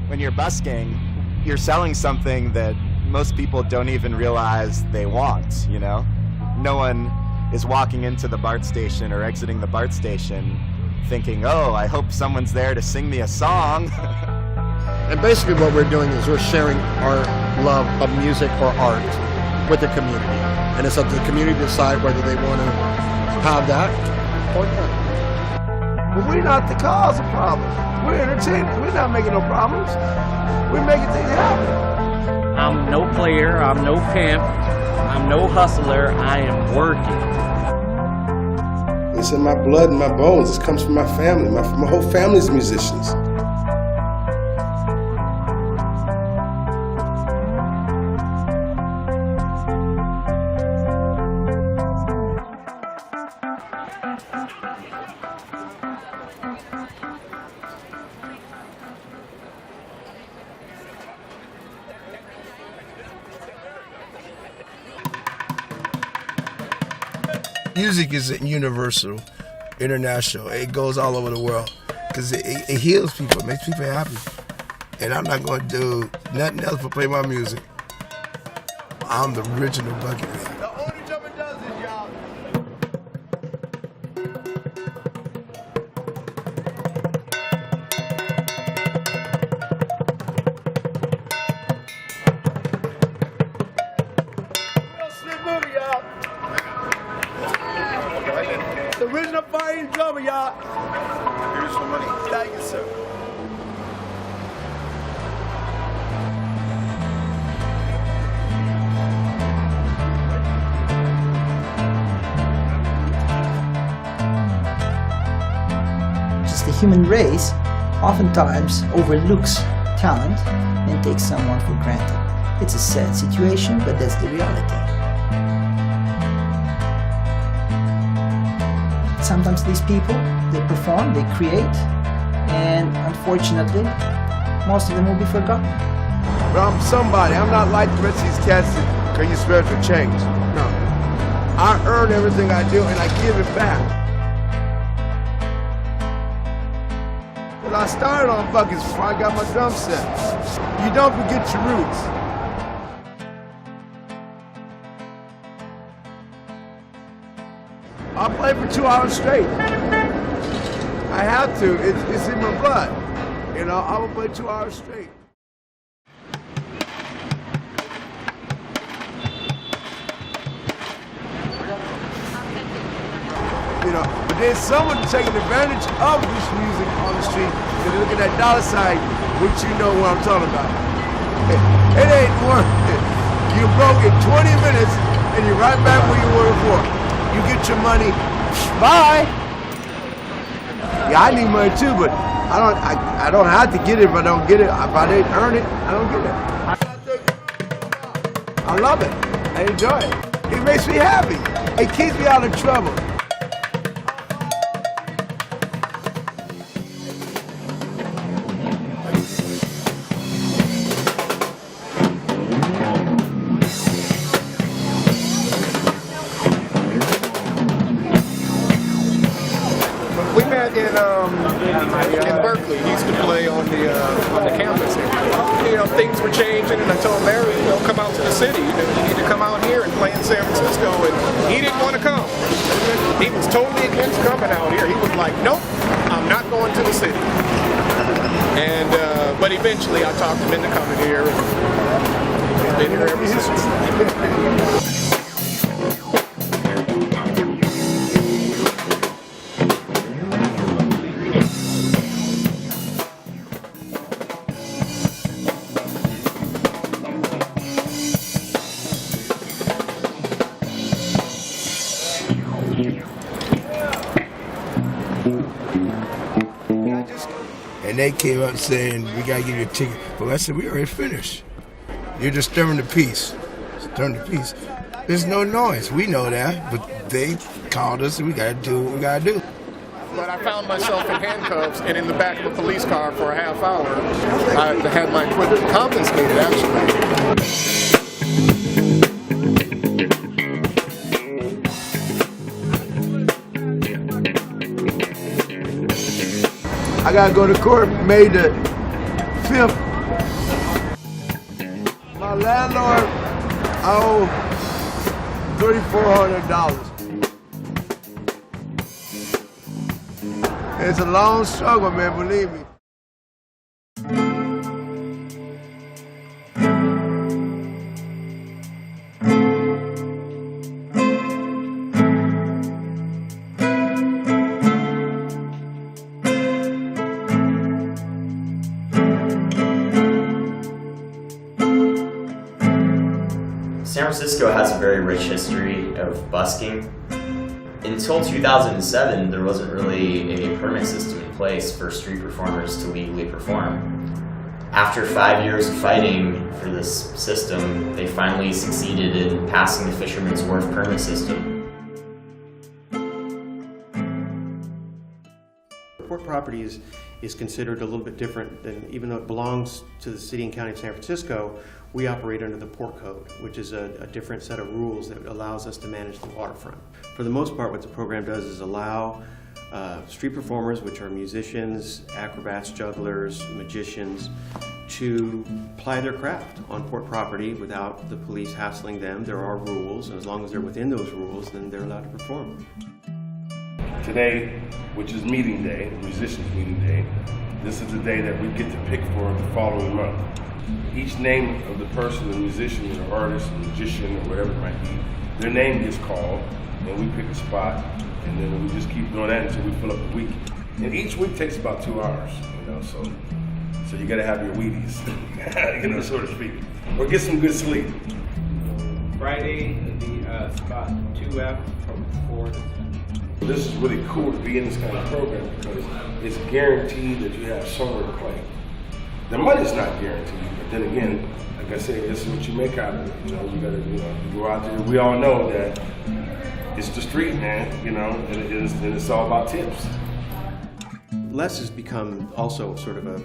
when you're busking, you're selling something that most people don't even realize they want, you know? No one is walking into the BART station or exiting the BART station thinking, oh, I hope someone's there to sing me a song. And basically what we're doing is we're sharing our love of music or art with the community. And it's up to the community to decide whether they want to have that or not. But we're not the cause of problems. We're entertainers. We're not making no problems. We're making things happen. I'm no player. I'm no pimp. I'm no hustler. I am working. It's in my blood and my bones. It comes from my family. My whole family's musicians. Music is universal, international. It goes all over the world because it heals people, it makes people happy. And I'm not going to do nothing else but play my music. I'm the original Bucket Man. The only jumping does is y'all. Real slick movie, y'all. The original fighting drummer, y'all. Here's some money. Thank you, sir. Just the human race oftentimes overlooks talent and takes someone for granted. It's a sad situation, but that's the reality. Sometimes these people, they perform, they create, and unfortunately, most of them will be forgotten. But I'm somebody. I'm not like the rest of these cats that can use spiritual change. No. I earn everything I do and I give it back. Well, I started on buckets before I got my drum set. You don't forget your roots. I'll play for 2 hours straight. I have to. It's in my blood. You know, I will play 2 hours straight. You know, but then someone taking advantage of this music on the street. If you look at that dollar sign, which you know what I'm talking about. It ain't worth it. You broke in 20 minutes and you're right back where you were before. You get your money, bye. Yeah, I need money too, but I don't have to get it if I don't get it. If I didn't earn it, I don't get it. I love it. I enjoy it. It makes me happy. It keeps me out of trouble. We met in Berkeley. He used to play on the campus here. You know, things were changing, and I told Larry, you know, come out to the city. You need to come out here and play in San Francisco. And he didn't want to come. He was totally against coming out here. He was like, nope, I'm not going to the city. And but eventually, I talked him into coming here, and he's been here ever since. And they came up saying, we got to give you a ticket. Well, I said, we already finished. You're disturbing the peace. Disturbing the peace. There's no noise. We know that. But they called us and we got to do what we got to do. But I found myself in handcuffs and in the back of a police car for a half hour. I had my equipment confiscated, actually. I gotta go to court May the 5th My landlord, I owe $3,400. It's a long struggle, man, believe me. San Francisco has a very rich history of busking. Until 2007, there wasn't really a permit system in place for street performers to legally perform. After 5 years of fighting for this system, they finally succeeded in passing the Fisherman's Wharf permit system. Port property is considered a little bit different than, even though it belongs to the city and county of San Francisco, we operate under the Port Code, which is a different set of rules that allows us to manage the waterfront. For the most part, what the program does is allow street performers, which are musicians, acrobats, jugglers, magicians, to ply their craft on port property without the police hassling them. There are rules, and as long as they're within those rules, then they're allowed to perform. Today, which is meeting day, musicians meeting day, this is the day that we get to pick for the following month. Each name of the person, the musician, or artist, or magician, or whatever it might be, their name gets called, and we pick a spot, and then we just keep doing that until we fill up the week. And each week takes about 2 hours, you know, so you gotta have your Wheaties, you know, so to speak, or get some good sleep. Friday, the spot 2F from 4 to 10. This is really cool to be in this kind of program because it's guaranteed that you have somewhere to play. The money's not guaranteed, but then again, like I said, this is what you make out of it. You know, you gotta, you go out there. We all know that it's the street, man. You know, and it's all about tips. Less has become also sort of a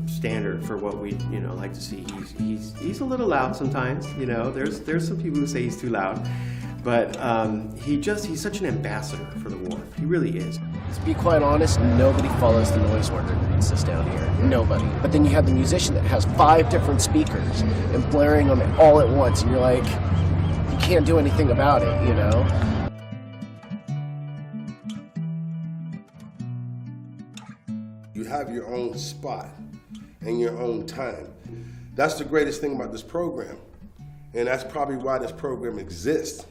standard for what we, like to see. He's a little loud sometimes. You know, there's some people who say he's too loud, but he's such an ambassador for the wharf. He really is. To be quite honest, nobody follows the noise ordinances down here. Nobody. But then you have the musician that has 5 different speakers and blaring them all at once, and you're like, you can't do anything about it, you know? You have your own spot and your own time. That's the greatest thing about this program. And that's probably why this program exists.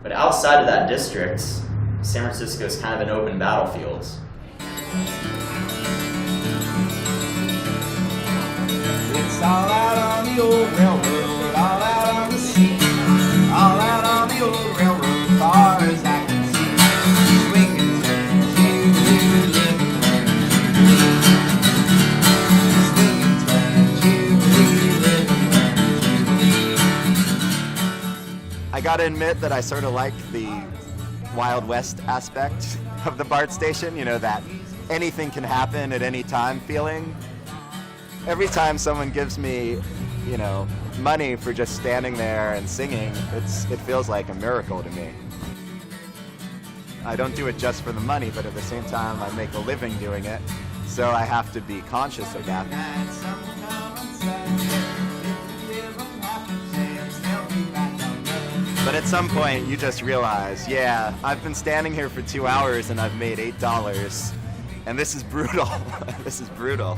But outside of that district, San Francisco is kind of an open battlefield. It's all out on the old railroad, all out on the sea, all out on the old railroad, far as I can see. Swing and turn, Jubilee, live and learn, Jubilee. Swing and turn, Jubilee, live and learn, Jubilee. I gotta admit that I sort of like the Wild West aspect of the BART station, that anything can happen at any time feeling. Every time someone gives me, money for just standing there and singing, it feels like a miracle to me. I don't do it just for the money, but at the same time I make a living doing it, so I have to be conscious of that. But at some point, you just realize, yeah, I've been standing here for 2 hours and I've made $8, and this is brutal. This is brutal.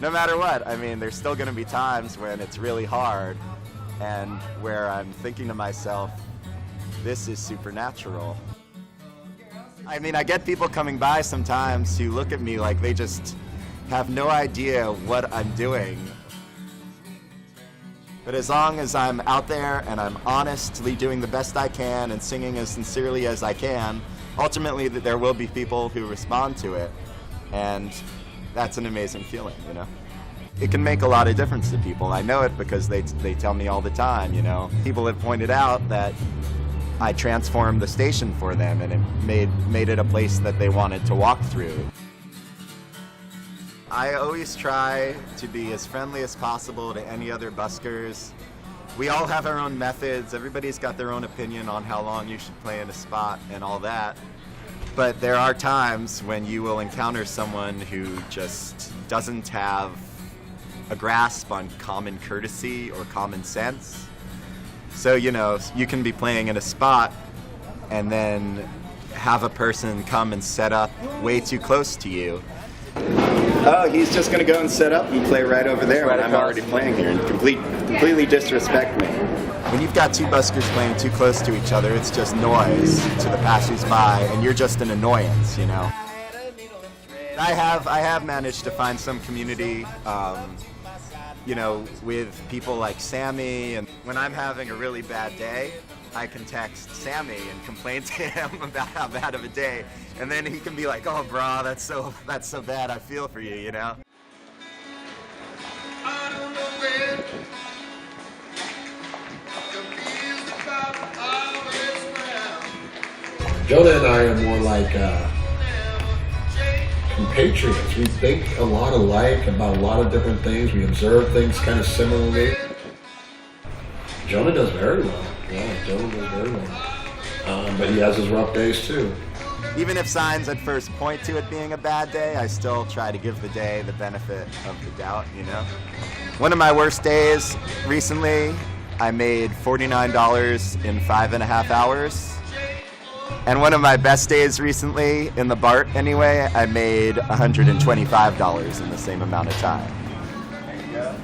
No matter what, there's still gonna be times when it's really hard and where I'm thinking to myself, this is supernatural. I get people coming by sometimes who look at me like they just have no idea what I'm doing. But as long as I'm out there and I'm honestly doing the best I can and singing as sincerely as I can, ultimately there will be people who respond to it. And that's an amazing feeling, It can make a lot of difference to people. I know it because they tell me all the time, People have pointed out that I transformed the station for them and it made it a place that they wanted to walk through. I always try to be as friendly as possible to any other buskers. We all have our own methods. Everybody's got their own opinion on how long you should play in a spot and all that. But there are times when you will encounter someone who just doesn't have a grasp on common courtesy or common sense. So, you know, you can be playing in a spot and then have a person come and set up way too close to you. Oh, he's just going to go and set up and play right over there when I'm already playing here and completely disrespect me. When you've got two buskers playing too close to each other, it's just noise to the passers-by, and you're just an annoyance, you know. I have managed to find some community, you know, with people like Sammy, and when I'm having a really bad day, I can text Sammy and complain to him about how bad of a day, and then he can be like, "Oh, brah, that's so bad. I feel for you," you know. Jonah and I are more like compatriots. We think a lot alike about a lot of different things. We observe things kind of similarly. Jonah does very well. Yeah, Jonah does very well. But he has his rough days too. Even if signs at first point to it being a bad day, I still try to give the day the benefit of the doubt, you know? One of my worst days recently, I made $49 in 5.5 hours. And one of my best days recently, in the BART anyway, I made $125 in the same amount of time. There you go.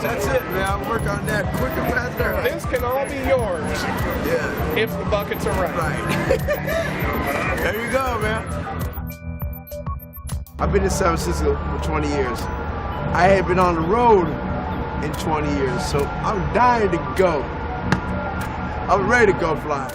That's it, man. I'll work on that quick and faster. This can all be yours. Yeah. If the buckets are right. Right. There you go, man. I've been in San Francisco for 20 years. I had been on the road in 20 years, so I'm dying to go. I'm ready to go fly.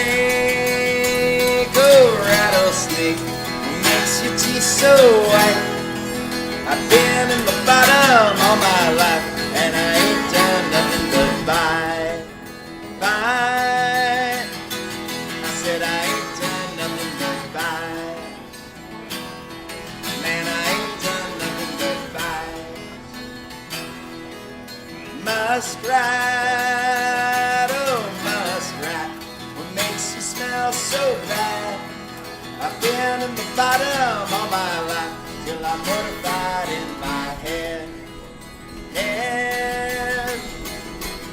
Rattlesnake, oh rattlesnake, makes your teeth so white. I've been in the bottom all my life, and I ain't done nothing but bite. I said I ain't done nothing but bite. Man, I ain't done nothing but bite. Muskrat, oh muskrat, what makes you smell so bad? I've been in the bottom all my life, till I'm mortified in my head.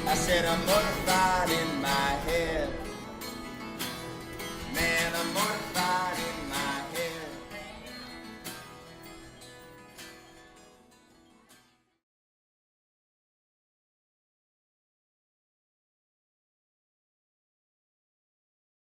I said I'm mortified.